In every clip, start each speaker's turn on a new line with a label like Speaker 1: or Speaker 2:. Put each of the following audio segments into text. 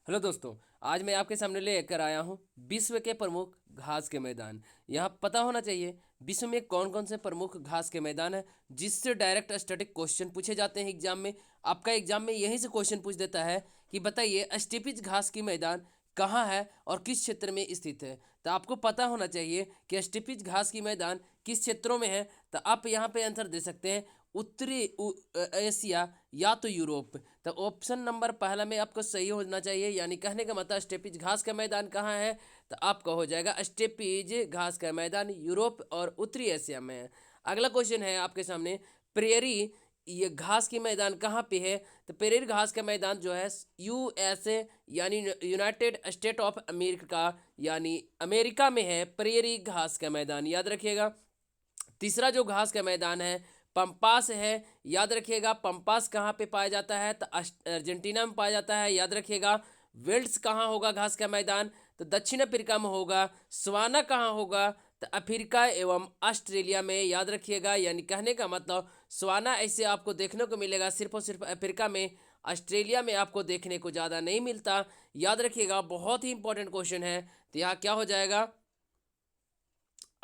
Speaker 1: Hello दोस्तों। आज मैं आपके सामने लेकर आया हूँ विश्व के प्रमुख घास के मैदान। यहाँ पता होना चाहिए विश्व में कौन कौन से प्रमुख घास के मैदान है जिससे डायरेक्ट स्टैटिक क्वेश्चन पूछे जाते हैं एग्जाम में। आपका एग्जाम में यहीं से क्वेश्चन पूछ देता है कि बताइए स्टेपिज घास की मैदान कहाँ है और किस क्षेत्र में स्थित है। तो आपको पता होना चाहिए कि स्टेपिज घास की मैदान किस क्षेत्रों में है। तो आप यहाँ पे आंसर दे सकते हैं उत्तरी एशिया या तो यूरोप। तो ऑप्शन नंबर पहला में आपको सही होना चाहिए, यानी कहने का मतलब स्टेपिज घास का मैदान कहाँ है। तो आपका हो जाएगा स्टेपिज घास का मैदान यूरोप और उत्तरी एशिया में है। अगला क्वेश्चन है आपके सामने, प्रेयरी ये घास की मैदान कहाँ पे है। तो प्रेयरी घास का मैदान जो है यूएसए यानी यूनाइटेड स्टेट ऑफ अमेरिका यानी अमेरिका में है। प्रेयरी घास का मैदान याद रखिएगा। तीसरा जो घास का मैदान है पंपास है, याद रखिएगा। पंपास कहाँ पे पाया जाता है तो अर्जेंटीना में पाया जाता है, याद रखिएगा। वेल्स कहाँ होगा घास का मैदान तो दक्षिण अफ्रीका में होगा। सवाना कहाँ होगा तो अफ्रीका एवं ऑस्ट्रेलिया में, याद रखिएगा। यानी कहने का मतलब सवाना ऐसे आपको देखने को मिलेगा सिर्फ और सिर्फ अफ्रीका में, ऑस्ट्रेलिया में आपको देखने को ज़्यादा नहीं मिलता। याद रखिएगा, बहुत ही इंपॉर्टेंट क्वेश्चन है। तो यहाँ क्या हो जाएगा,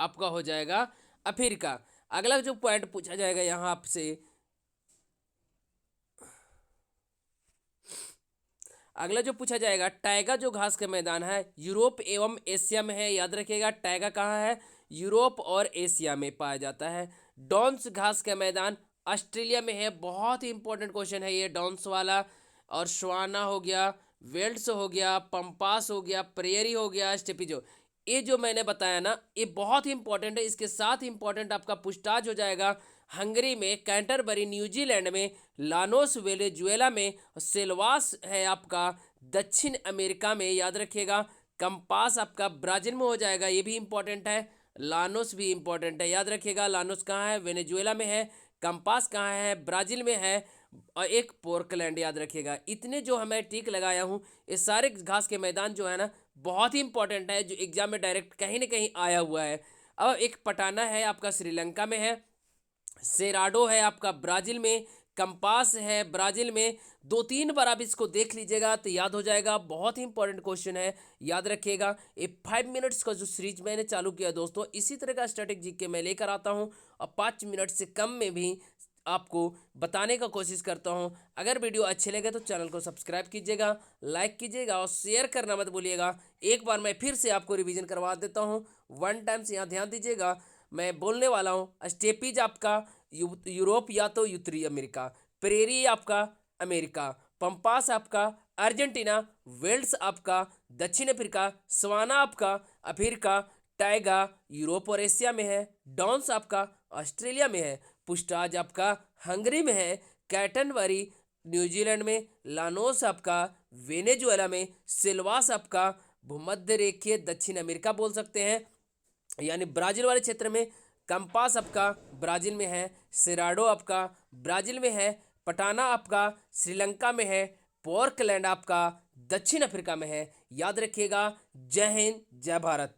Speaker 1: आपका हो जाएगा अफ्रीका। अगला जो पॉइंट पूछा जाएगा यहाँ आपसे, अगला जो पूछा जाएगा टाइगा जो घास का मैदान है यूरोप एवं एशिया में है, याद रखिएगा। टाइगा कहाँ है, यूरोप और एशिया में पाया जाता है। डॉन्स घास का मैदान ऑस्ट्रेलिया में है, बहुत ही इंपॉर्टेंट क्वेश्चन है ये डॉन्स वाला। और स्वाना हो गया, वेल्स हो गया, पंपास हो गया, प्रेयरी हो गया, स्टेपिजो, ये जो मैंने बताया ना ये बहुत ही इंपॉर्टेंट है। इसके साथ इंपॉर्टेंट आपका पूछताछ हो जाएगा हंगरी में, कैंटरबरी न्यूजीलैंड में, लानोस वेनेजुएला में, सेल्वास है आपका दक्षिण अमेरिका में, याद रखिएगा। कंपास आपका ब्राजील में हो जाएगा, ये भी इंपॉर्टेंट है। लानोस भी इंपॉर्टेंट है, याद रखिएगा। लानोस कहाँ है, वेनेजुएला में है। कंपास कहाँ है, ब्राजील में है। और एक पोर्कलैंड, याद रखिएगा। इतने जो हमें टिक लगाया हूँ ये सारे घास के मैदान जो है ना बहुत ही इंपॉर्टेंट है, जो एग्जाम में डायरेक्ट कहीं ना कहीं आया हुआ है। अब एक पटाना है आपका श्रीलंका में है। सेराडो है आपका ब्राजील में। कंपास है ब्राजील में। दो तीन बार आप इसको देख लीजिएगा तो याद हो जाएगा, बहुत ही इंपॉर्टेंट क्वेश्चन है, याद रखिएगा। ये 5 मिनट्स का जो सीरीज मैंने चालू किया दोस्तों, इसी तरह का स्टैटिक जीके मैं लेकर आता हूँ और 5 मिनट से कम में भी आपको बताने का कोशिश करता हूँ। अगर वीडियो अच्छे लगे तो चैनल को सब्सक्राइब कीजिएगा, लाइक कीजिएगा और शेयर करना मत भूलिएगा। एक बार मैं फिर से आपको रिवीजन करवा देता हूँ, वन टाइम से यहाँ ध्यान दीजिएगा। मैं बोलने वाला हूँ स्टेपिज आपका यूरोप या तो उत्तरी अमेरिका, प्रेरी आपका अमेरिका, पंपास आपका अर्जेंटीना, वेल्स आपका दक्षिण अफ्रीका, सवाना आपका अफ्रीका, टाइगा यूरोप और एशिया में है, डॉन्स आपका ऑस्ट्रेलिया में है, पुस्टाज आपका हंगरी में है, कैटनबरी न्यूजीलैंड में, लानोस आपका वेनेजुएला में, सिल्वास आपका भूमध्य रेखीय दक्षिण अमेरिका बोल सकते हैं यानी ब्राज़ील वाले क्षेत्र में, कंपास आपका ब्राज़ील में है, सिराडो आपका ब्राज़ील में है, पटाना आपका श्रीलंका में है, पोर्कलैंड आपका दक्षिण अफ्रीका में है। याद रखिएगा। जय हिंद, जय भारत।